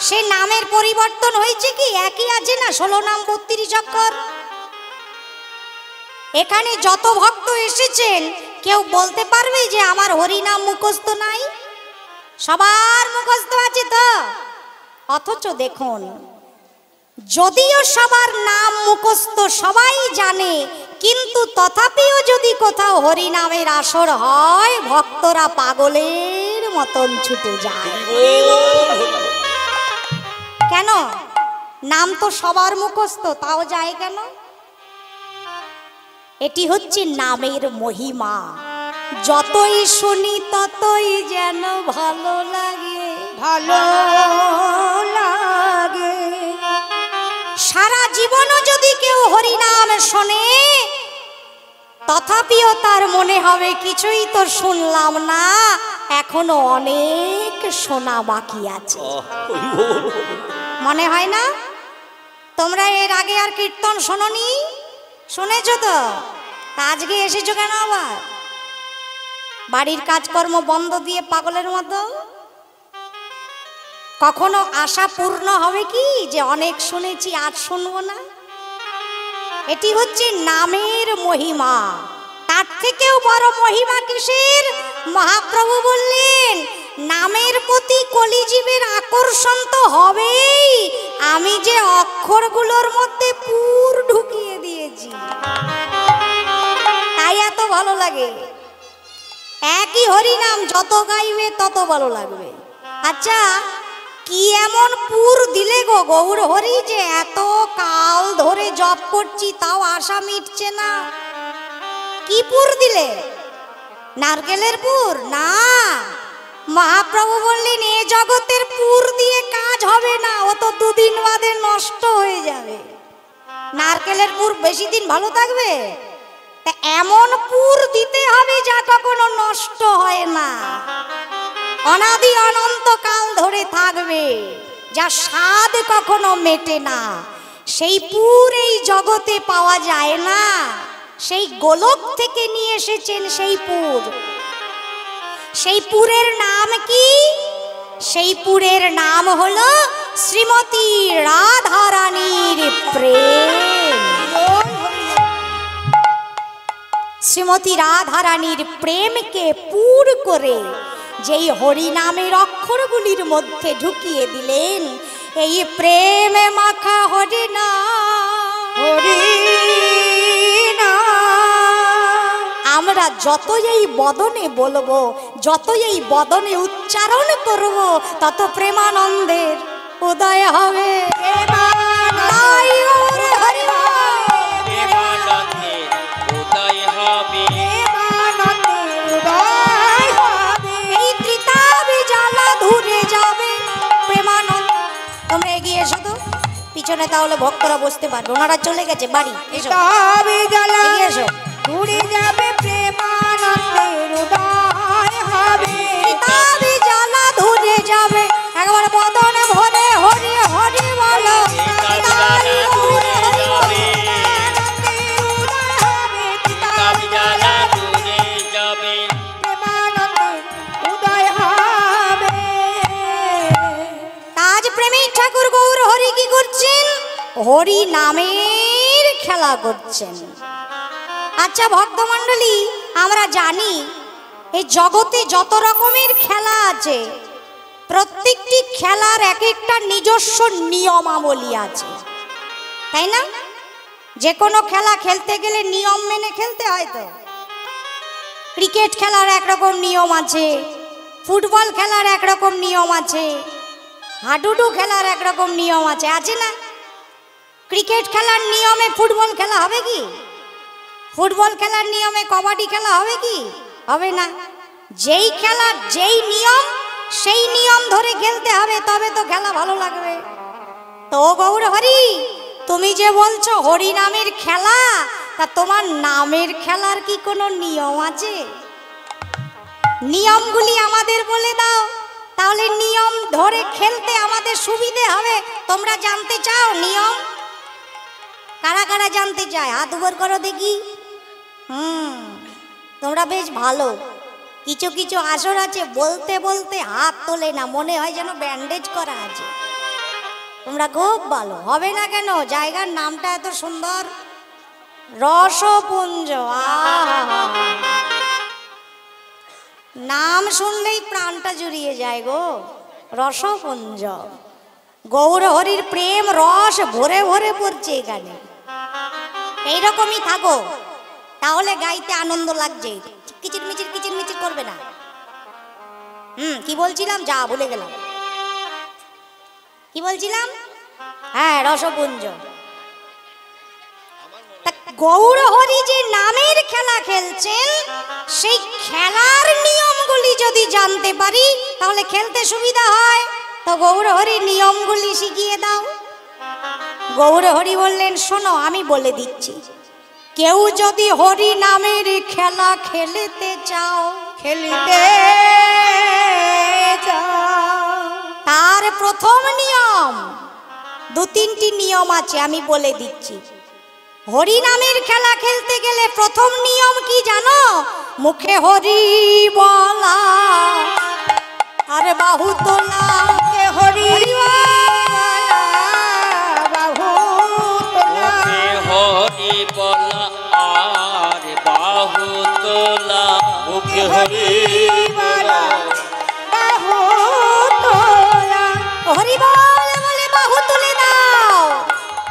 সে নামের পরিবর্তন হয়েছে কি? একই আছে না, 16 নাম 32 অক্ষর। এখানে যত ভক্ত এসেছেন কেউ বলতে পারবে যে আমার হরি নাম মুখস্থ নাই? সবার মুখস্থ আছে তো। অথচ দেখুন, যদিও সবার নাম মুখস্থ, সবাই জানে, কিন্তু তথাপিও যদি কোথাও হরি নামের আসর হয়, ভক্তরা পাগলের মতন ছুটে যায়। কেন? নাম তো সবার মুখস্থ, তাও যায় কেন? এটি হচ্ছে নামের মহিমা। যতই শুনি ততই যেন ভালো লাগে, ভালো লাগে। সারা জীবনও যদি কেউ হরি নাম শোনে, তথাপিও তার মনে হবে কিছুই তো শুনলাম না, এখনো অনেক শোনা বাকি আছে। মনে হয় না? তোমরা এর আগে আর কীর্তন শোনোনি? শুনেছো তো? আজকে এসেছো কেন আবার? বাড়ির কাজকর্ম বন্ধ দিয়ে পাগলের মতো? কখনো আশা পূর্ণ হবে কি যে অনেক শুনেছি আর শুনবো না? এটি হচ্ছে নামের মহিমা। তার থেকেও বড় মহিমা কিসের? মহাপ্রভু বললেন, নামের প্রতি কলিজীবের আকর্ষণ তো হবেই, আমি যে অক্ষরগুলোর মধ্যে পুর ঢুকিয়ে দিয়েছি, তাই এত ভালো লাগে। একই হরি নাম যত গাইবে তত ভালো লাগবে। আচ্ছা, কি এমন পুর দিলে গো গৌর হরি যে এত কাল ধরে জপ করছি তাও আশা মিটছে না? কি পুর দিলে? নারকেলের পুর? না, মহাপ্রভু বললেন এ জগতের পুর দিয়ে কাজ হবে না, ও তো দুদিন বাদে নষ্ট হয়ে যাবে। নারকেলের পুর বেশি দিন ভালো থাকবে? তা এমন পুর দিতে হবে যা কখনো নষ্ট হয় না, অনাদি অনন্ত কাল ধরে থাকবে, যা স্বাদ কখনো মেটে না। সেই পুর এই জগতে পাওয়া যায় না, সেই গোলক থেকে নিয়ে এসেছেন সেই পুর। সেই পুরের নাম কি? সেই পুরের নাম হলো শ্রীমতী রাধারানীর প্রেম। শ্রীমতী রাধারানীর প্রেমকে পুর করে যেই হরি নামের অক্ষরগুলির মধ্যে ঢুকিয়ে দিলেন, এই প্রেমে মাখা হরি নাম, হরি নাম। আমরা যতই এই বদনে বলবো, যতই এই বদনে উচ্চারণ করব, তত প্রেমানন্দের উদয় হবে। তোমরা এগিয়ে এসো তো পিছনে, তাহলে ভক্তরা বসতে পারবে। ওনারা চলে গেছে বাড়ি। এসো, এগিয়ে এসো। ঘুরে যাবে প্রেমানন্দের উদয় হবে, কিতাবি জ্বালা ধরে যাবে, একবার বদনে ভরে হরি হরি বলো। ঠাকুর গৌর হরি কি করছেন? হরি নামের খেলা করছেন। আচ্ছা ভক্তমণ্ডলী, আমরা জানি এই জগতে যত রকমের খেলা আছে, প্রত্যেকটি খেলার এক একটা নিজস্ব নিয়মাবলী আছে, তাই না? যে কোনো খেলা খেলতে গেলে নিয়ম মেনে খেলতে হয় তো। ক্রিকেট খেলার একরকম নিয়ম আছে, ফুটবল খেলার একরকম নিয়ম আছে, হাডুডু খেলার একরকম নিয়ম আছে, আছে না? ক্রিকেট খেলার নিয়মে ফুটবল খেলা হবে কি? ফুটবল খেলার নিয়মে কবাডি খেলা হবে কি? হবে না। যেই খেলার যেই নিয়ম, সেই নিয়ম ধরে খেলতে হবে, তবে তো খেলা ভালো লাগবে। তো গৌর হরি, তুমি যে বলছো হরি নামের খেলা, তা তোমার নামের খেলার কি কোনো নিয়ম আছে? নিয়মগুলি আমাদের বলে দাও, তাহলে নিয়ম ধরে খেলতে আমাদের সুবিধে হবে। তোমরা জানতে চাও নিয়ম? কারা কারা জানতে চায়? হাত উপর করো দেখি। তোমরা বেশ ভালো। কিছু কিছু আসর আছে বলতে বলতে হাত তোলে না, মনে হয় যেন ব্যান্ডেজ করা আছে। তোমরা খুব ভালো। হবে না কেন, জায়গার নামটা এত সুন্দর, রসপুঞ্জ। নাম শুনলেই প্রাণটা জুড়িয়ে যায় গো, রসপুঞ্জ। গৌর হরির প্রেম রস ভরে ভরে পড়ছে এখানে। এইরকমই থাকো, তাহলে গাইতে আনন্দ লাগছে, কিচির মিচির করবে না। কি বলছিলাম, যা ভুলে গেলাম, কি বলছিলাম? হ্যাঁ, রসপুঞ্জ। গৌর হরি যে নামের খেলা খেলছেন, সেই খেলার নিয়মগুলি যদি জানতে পারি তাহলে খেলতে সুবিধা হয়। তো গৌর হরি নিয়মগুলি শিখিয়ে দাও। গৌর হরি বললেন, শোনো আমি বলে দিচ্ছি, কেউ যদি হরি নামের খেলা খেলতে চাও, খেলতে তার প্রথম নিয়ম, দু তিনটি নিয়ম আছে, আমি বলে দিচ্ছি। হরি নামের খেলা খেলতে গেলে প্রথম নিয়ম কি জানো? মুখে হরি বলা আর বাহু তোলা। হরি বাহু তোলা, হরি বলা আর বাহু তোলা। মুখে হরি বলা বাহু তোলা। হরি বল বলে বাহু তুলে দাও,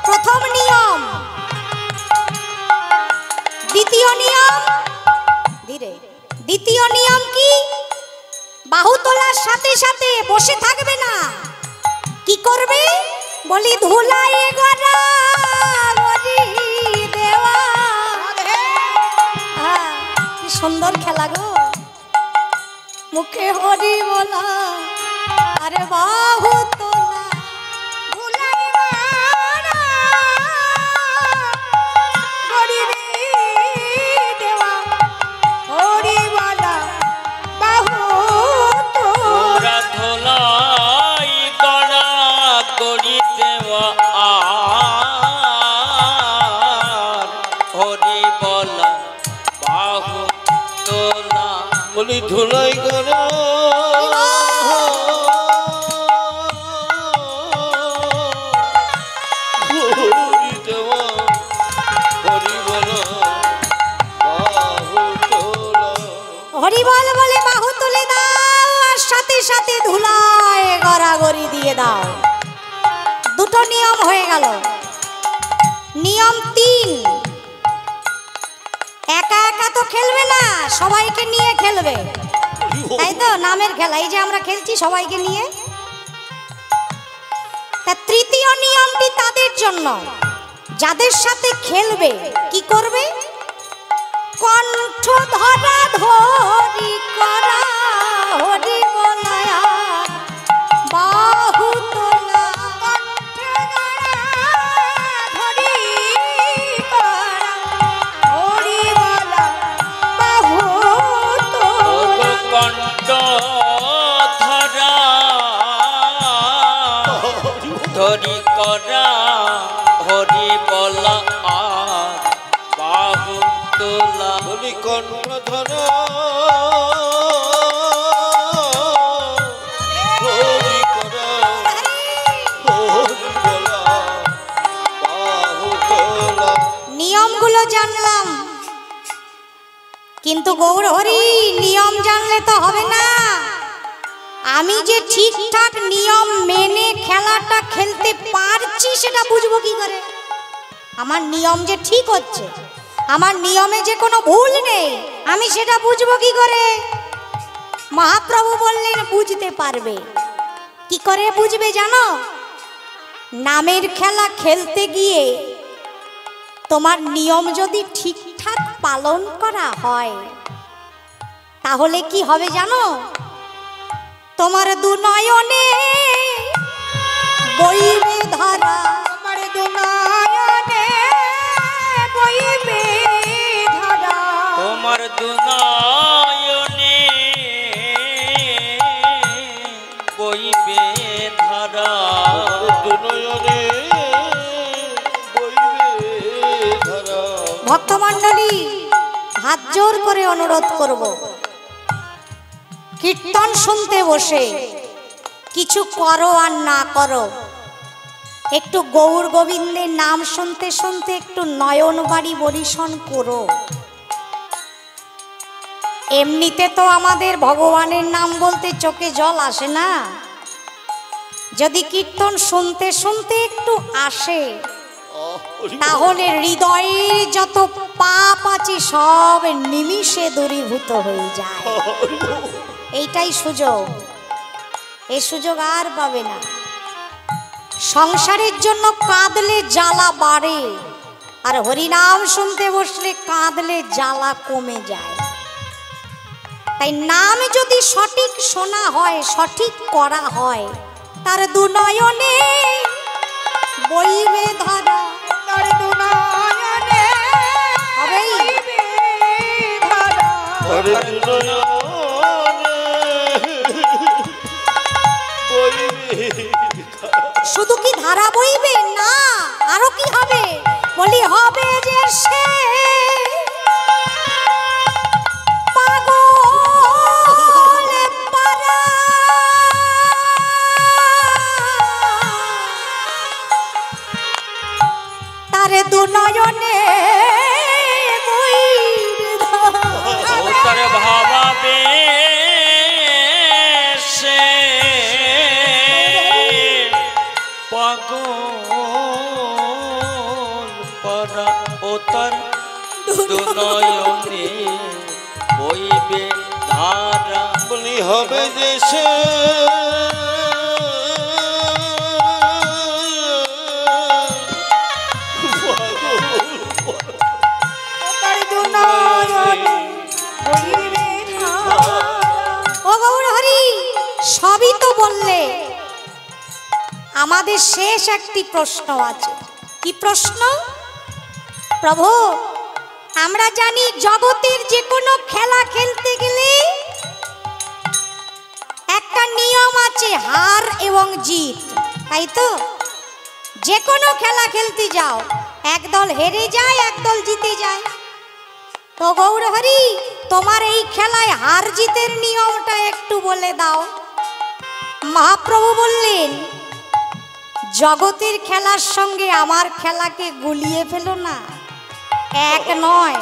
প্রথম নিয়ম। দ্বিতীয় নিয়ম, ধীরে। দ্বিতীয় নিয়ম কি? বাহু তোলার সাথে সাথে বসে থাকবে না, কি করবে? বলি ধুলায় গড়া গড়ি দেওয়া। কি সুন্দর খেলা গো, মুখে হরি বলা আরে বাহু তোলা, ধুলায় গড়া গড়ি দেওয়া, হরি বলা বাহু তোলা। ধোলাই গড়া গড়ি দেওয়া আর হরি বলা বাহু তোলা। বলি ধুলাই গড়া হরি দেওয়া, হরি বলা বাহু তোলা। হরি বল বলে বাহু তুলে দাও, আর সাথে সাথে ধুলায় গড়াগড়ি দিয়ে দাও। দুটো নিয়ম হয়ে গেল। নিয়ম 3, একা একা তো খেলবে না, সবাইকে নিয়ে খেলবে, তাই তো? নামের খেলা, এই যে আমরা খেলছি সবাইকে নিয়ে। তা তৃতীয় নিয়মটি তাদের জন্য যাদের সাথে খেলবে। কি করবে? কণ্ঠ ধরা ধরি করা হরি বলায়া বাহু তোলা। কণ্ঠ ধরি করা হরি বলা বাহু তোলা। কণ্ঠ ধরা ধরি করা হরি বলা আর বাহু তোলা। বলি কণ্ঠ ধরা হরি করা হরি বলা বাহু তোলা। নিয়মগুলো জানলাম, কিন্তু গৌর হরি নিয়ম জানলে তো হবে না। আমি যে ঠিকঠাক নিয়ম মেনে খেলাটা খেলতে পারছি সেটা বুঝবো কি করে? আমার নিয়ম যে ঠিক হচ্ছে, আমার নিয়মে যে কোনো ভুল নেই, আমি সেটা বুঝবো কি করে? মহাপ্রভু বললেন বুঝতে পারবে। কি করে বুঝবে জানো? নামের খেলা খেলতে গিয়ে তোমার নিয়ম যদি ঠিকঠাক পালন করা হয়, তাহলে কি হবে জানো? তোমার দু নয়নে বইবে ধারা, আমার দু নয়নে বইবে ধারা, তোমার দু নয়নে বইবে ধারা। দু নয়নে বইবে ধারা। ভক্তমণ্ডলী, হাত জোর করে অনুরোধ করব, কীর্তন শুনতে বসে কিছু করো আর না করো, একটু গৌর গোবিন্দের নাম শুনতে শুনতে একটু নয়ন বাড়ি বরিশন করো। এমনিতে তো আমাদের ভগবানের নাম বলতে চোখে জল আসে না, যদি কীর্তন শুনতে শুনতে একটু আসে তাহলে হৃদয়ের যত পাপ আছে সব নিমিষে দূরীভূত হয়ে যায়। এইটাই সুযোগ, এই সুযোগ আর পাবে না। সংসারের জন্য কাঁদলে জ্বালা বাড়ে, আর হরিনাম শুনতে বসলে কাঁদলে জ্বালা কমে যায়। তাই নাম যদি সঠিক শোনা হয়, সঠিক করা হয়, তার দুনয়নে বইবে ধারা, তার দুনয়নে হবেই ধারা। শুধু কি ধারা বইবে না, আরো কি হবে? বলি হবে যে সে পাগল পারা, তার দুনয়নে বইবে তার ভাবাবে সে পাগল পারা, ও তার দুনয়নে বইবে ধারা। বলি হবে যে সে ও গৌর হরি, সবই তো বললে, আমাদের শেষ একটি প্রশ্ন আছে। কি প্রশ্ন? প্রভু, আমরা জানি জগতের যে কোনো খেলা খেলতে গেলে একটা নিয়ম আছে, হার এবং জিত, তাই তো? যে কোনো খেলা খেলতে যাও, একদল হেরে যায়, একদল জিতে যায়। তো গৌর হরি, তোমার এই খেলায় হার জিতের নিয়মটা একটু বলে দাও। মহাপ্রভু বললেন, জগতের খেলার সঙ্গে আমার খেলাকে গুলিয়ে ফেলো না, এক নয়।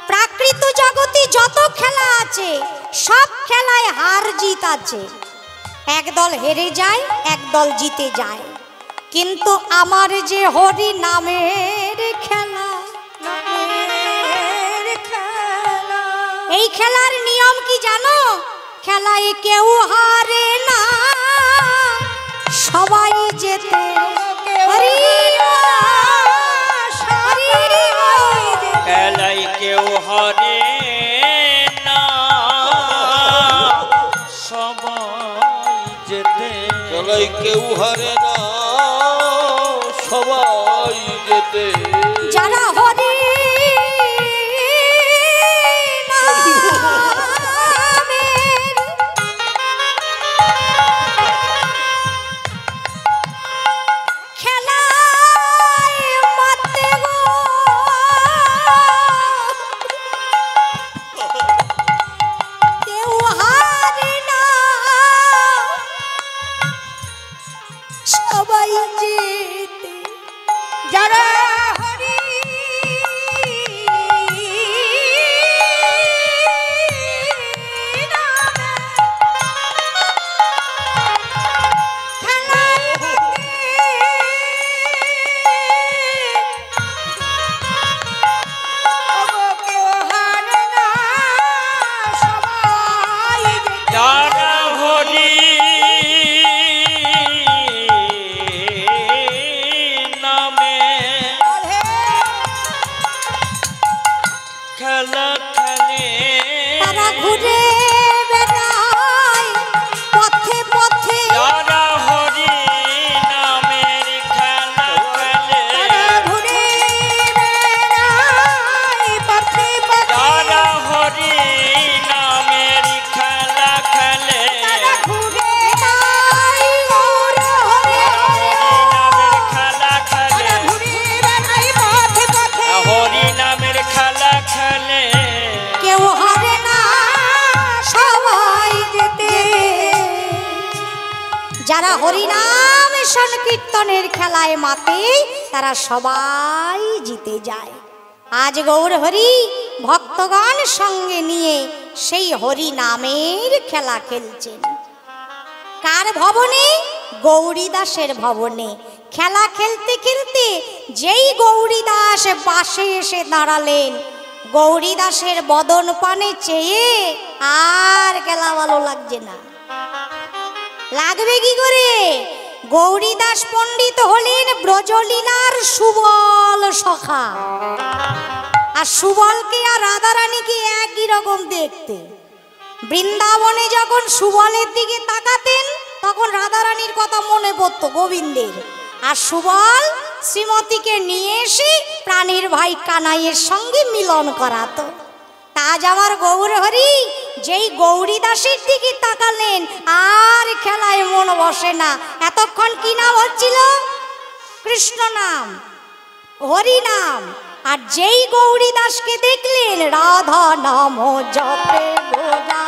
প্রাকৃত জগতে যত খেলা আছে সব খেলায় হার জিত আছে, একদল হেরে যায়, একদল জিতে যায়। কিন্তু আমার যে হরি নামের খেলা, এই খেলার নিয়ম কি জানো? খেলায় কেউ হারে না, সবাই জেতে। খেলায় কেউ হারে না, সবাই জেতে। খেলায় কেউ হারে না, সবাই জেতে। যারা হরি নামে যারা হরিনাম সংকীর্তনের খেলায় মাতে তারা সবাই জিতে যায়। আজ গৌর হরি ভক্তগণ সঙ্গে নিয়ে সেই হরি নামের খেলা খেলছেন। কার ভবনে? গৌরীদাসের ভবনে। খেলা খেলতে খেলতে যেই গৌরীদাস পাশে এসে দাঁড়ালেন, গৌরীদাসের বদন পানে চেয়ে আর খেলা ভালো লাগছে না। লাগবে কি করে? গৌরীদাস পণ্ডিত হলেন ব্রজলীলার সুবল সখা, আর সুবলকে আর রাধারানীকে একই রকম দেখতে। বৃন্দাবনে যখন সুবলের দিকে তাকাতেন তখন রাধারানীর কথা মনে পড়তো গোবিন্দের, আর সুবল শ্রীমতীকে নিয়ে এসে প্রাণীর ভাই কানাইয়ের সঙ্গে মিলন করাতো। আজ আমার গৌর হরি যেই গৌরীদাসের দিকে তাকালেন আর খেলায় মন বসে না। এতক্ষণ কি নাম হচ্ছিল? কৃষ্ণ নাম, হরি নাম। আর যেই গৌরীদাসকে দেখলেন রাধা নাম জপে গোরা,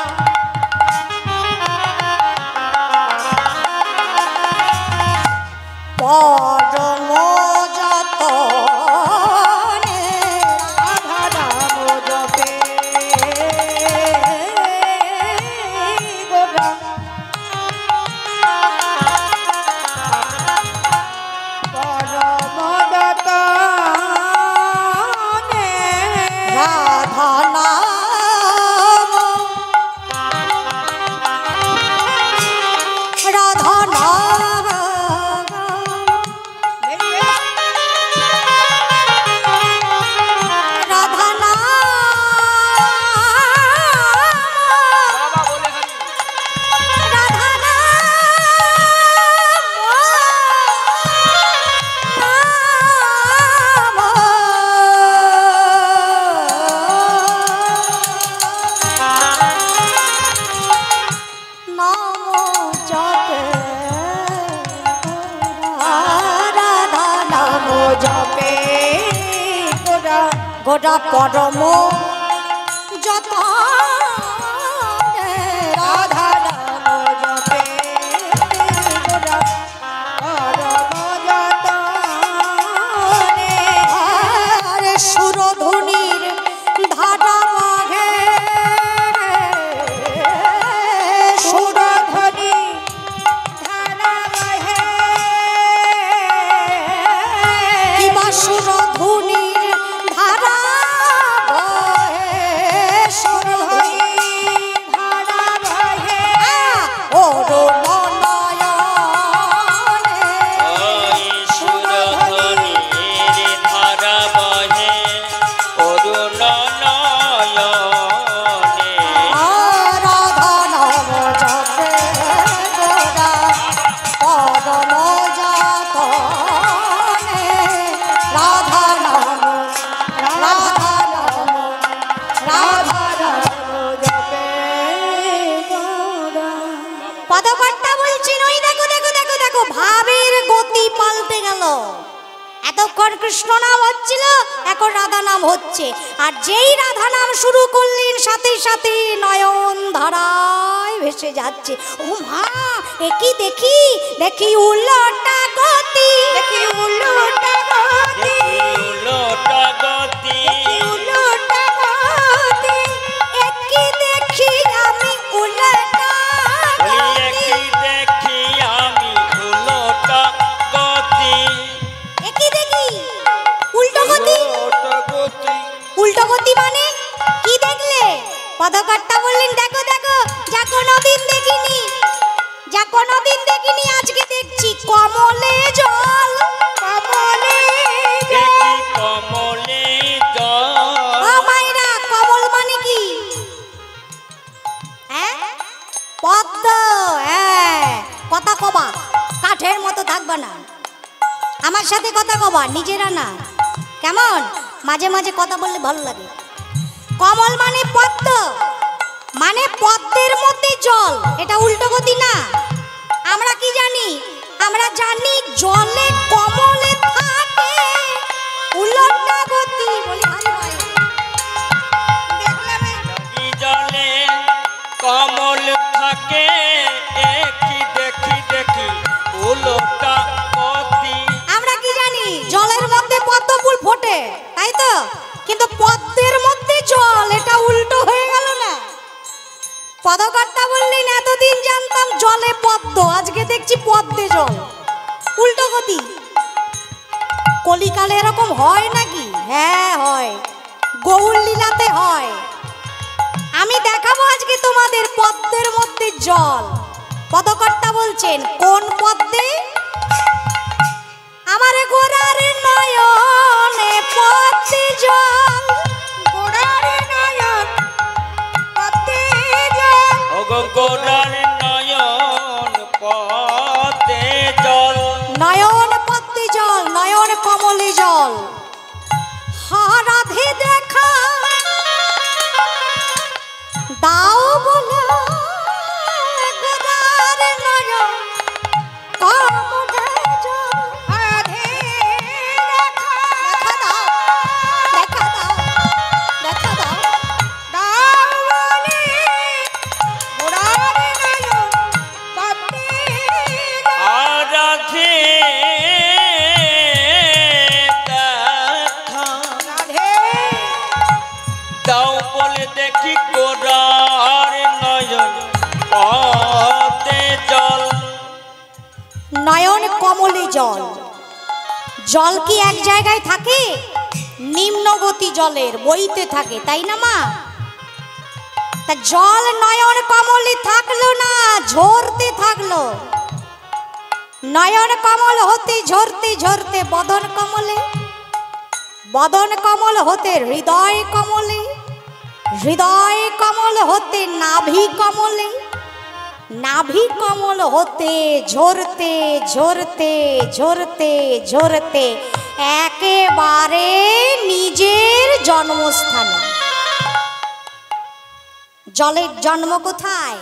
পরম যতনে রাধা নাম জপে গোরা, পরম যতনে রাধা নাম, রাধা নাম, রাধা নাম, রাধা নাম জপে গোরা পরম যত রাধা নাম জপে গোরা পরম যত রে সুরধুনির ধারা বাঘে, সুরধুনি ধারা বাঘে, কিবা সুরধুনির ধারা বহে, সুরধুনি ধারা বহে অরুণ নয়নে, সুরধুনির ধারা বহে অরুণ নয়নে, রাধা নাম জপে গোরা পরম যতনে, রাধা নাম, রাধা নাম, রাধা নাম জপে গোরা। পদকর্তা বলছেন ওই দেখো দেখো দেখো দেখো ভাবের গতি পাল্টে গেল। এতক্ষণ কৃষ্ণ নাম হচ্ছিল, এখন রাধা নাম হচ্ছে। আর যেই রাধা নাম শুরু করলেন সাথে সাথে নয়ন ধারায় ভেসে যাচ্ছে। ও মা, একই দেখি দেখি উল্টা গতি, দেখি উল্টা গতি, উলটা গতি, উল্টা গতি, একই দেখি আমি উল্টা গতি, একই দেখি আমি উলটা গতি, একই দেখি উল্টো গতি। উলটা গতি, উল্টো গতি মানে কি দেখলে? পদকর্তা বললেন দেখো দেখো, যা কোনোদিন দেখিনি, যা কোনোদিন দেখিনি আজকে দেখছি। কমলে জল, কমলে দেখি কমলে জল, ও মাইরা, কমল মানে কি? হ্যাঁ, পদ্ম। হ্যাঁ, কথা কবা, কাঠের মতো থাকবা না, আমার সাথে কথা কবা, নিজেরা না। কেমন? মাঝে মাঝে কথা বললে ভালো লাগে। কমল মানে পদ্ম, মানে পদ্মের মধ্যে জল, এটা উল্টো গতি না। আমরা কি জানি? আমরা জানি জলে কমলে থাকে উল্টা গতি। বলি হারি ভাই, দেখলাম কি জলে কমল থাকে, একই দেখি দেখি আজকে দেখছি পদ্মে জল, উল্টো গতি। কলিকালে এরকম হয় নাকি? হ্যাঁ হয়, গৌর লীলাতে হয়। আমি দেখাবো আজকে তোমাদের পদ্মের মধ্যে জল। পদকর্তা বলছেন কোন পদ্মে? আমার গোরার নয়নে পদ্মে জল, গোরার নয়ন পদ্মে জল, ওগো গোরার নয়ন পদ্মে জল, নয়ন পদ্মে জল, নয়ন কমলে জল। হা রাধে দেখা দাও বলে গোরার নয়ন কমলে জল। রাধে দেখা দাও, দেখা দাও, দেখা দাও, দাও বলে গোরার নয়ন পদ্মে জল। আরাধে দেখা দাও বলে দেখি গোরার নয়ন পদ্মে জল। নয়ন কমলে জল। জল কি এক জায়গায় থাকে? নিম্নগতি জলের বইতে থাকে, তাই না মা? তা জল নয়ন কমলে থাকলো না, ঝরতে থাকলো। নয়ন কমল হতে ঝরতে ঝরতে বদন কমলে, বদন কমল হতে হৃদয় কমলে, হৃদয় কমল হতে নাভি কমলে, নাভি কমল হতে ঝরতে ঝরতে ঝরতে ঝরতে একেবারে নিজের জন্মস্থানে। জলের জন্ম কোথায়?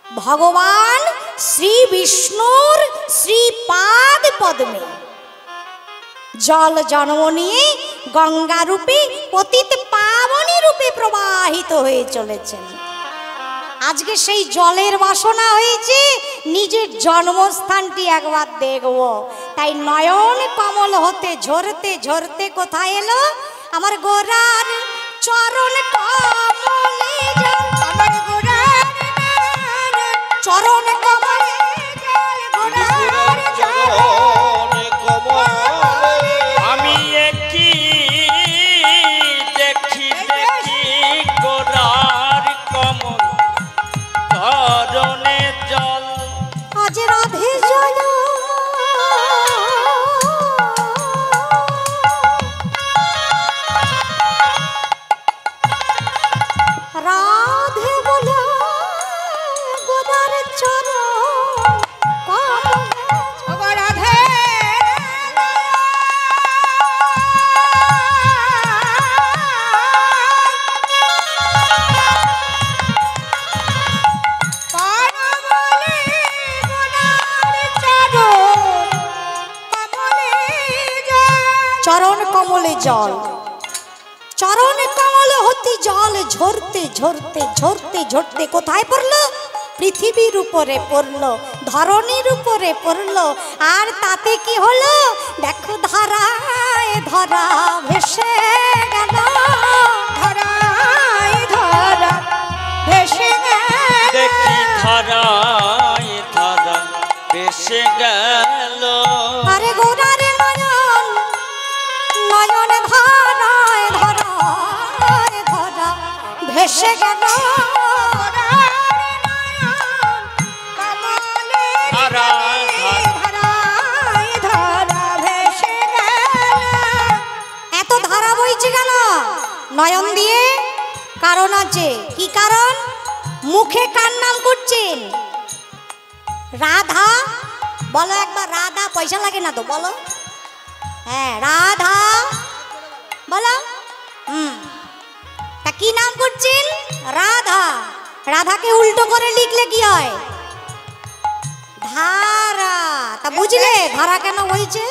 ভগবান শ্রী বিষ্ণুর শ্রীপাদ পদ্মে। জল জন্ম নিয়ে গঙ্গা রূপে পতিত পাবনী রূপে প্রবাহিত হয়ে চলেছেন। আজকে সেই জলের বাসনা হয়েছে নিজের জন্মস্থানটি একবার দেখব। তাই নয়ন কমল হতে ঝরতে ঝরতে কোথায় এলো? আমার গোরার চরণ কমলে জল, আমার গোরার চরণ কমলে জল, গোরার চরণ কমলে। আমি একই দেখি দেখি গোরার কমল চরণে জল। আজ রাধে জল, রাধে বল গোদার চরণ কমলে রাধে। চরণ কমলে জল, চরণ কমল হতে জল ঝরতে ঝরতে ঝরতে ঝরতে কোথায় পড়লো? পৃথিবীর উপরে পড়লো, ধরণীর উপরে পড়লো। আর তাতে কি হলো? দেখো ধারায় ধরা ভেসে গেল, ধারায় ধরা ভেসে গেল। দেখি ধারায় ধারা ভেসে গেল। আরে গোরার নয়ন, নয়ন ধারায় ধরায় ধরা ভেসে গেল। এত ধারা বইছে কেন নয়ন দিয়ে? কারণ আছে। কি কারণ? মুখে কার নাম করছেন? রাধা। বলো একবার রাধা। পয়সা লাগে না তো, বলো। হ্যাঁ রাধা বলো। তা কি নাম করছেন? রাধা। রাধাকে উল্টো করে লিখলে কি হয়? ধারা। তা বুঝলে ধারা কেন হয়েছে?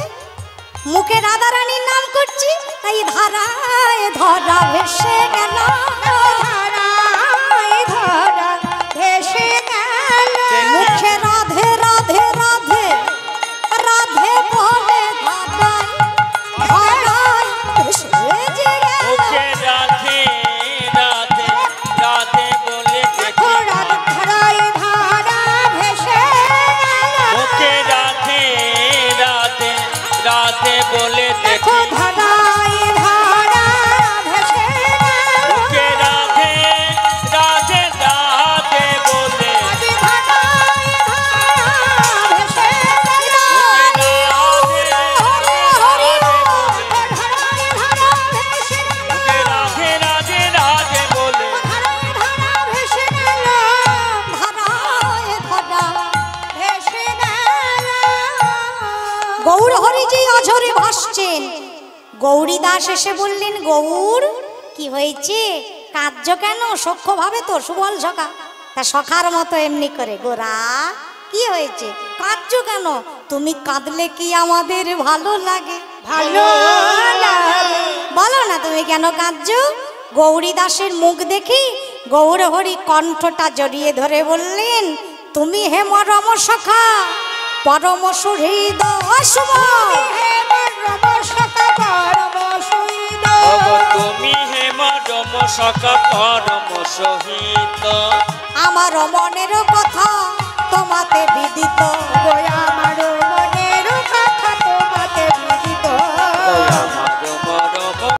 মুখে রাধা রানীর নাম করছি, তাই ধারায় ধরা ভেসে গেল, ধারায় ধরা ভেসে গেল। মুখে রাধে রাধে রাধে রাধে বলে ধারায় ধারায় ভেসে গেল। মুখে রাধে রাধে রাধে বলে দেখি ধারায় ধারা ভেসে গেল। দেখো ধারায় ধারা ভেসে গেল। বুকে রাধে রাধে রাধে বলে আজ ধারায় ধারা ভেসে গেল। বুকে রাধে হরি রাধে হরি রাধে বলে ধারায় ধারা ভেসে গেল। বুকে রাধে রাধে রাধে বলে ধারায় ধারা ভেসে গেল। ধারায় ধারা ভেসে গেল। গৌর হরিজি অঝরে ভাসছেন। গৌরী দাস এসে বললেন, গৌর কি হয়েছে, কার্য কেন? সখ্য ভাবে তো সুবল সখা। তা সখার মতো এমনি করে, গোরা কি হয়েছে, কার্য কেন? তুমি কাঁদলে কি আমাদের ভালো লাগে? ভালো লাগে। বলো না তুমি কেন কাঁদছো? গৌরী দাসের মুখ দেখি গৌর হরি কণ্ঠটা জড়িয়ে ধরে বললেন, তুমি হে মরম সখা পরম সুহৃদ ওগো তুমি হে মরম সখা পরম সহিত আমার মনের কথা তোমাতে বিদিত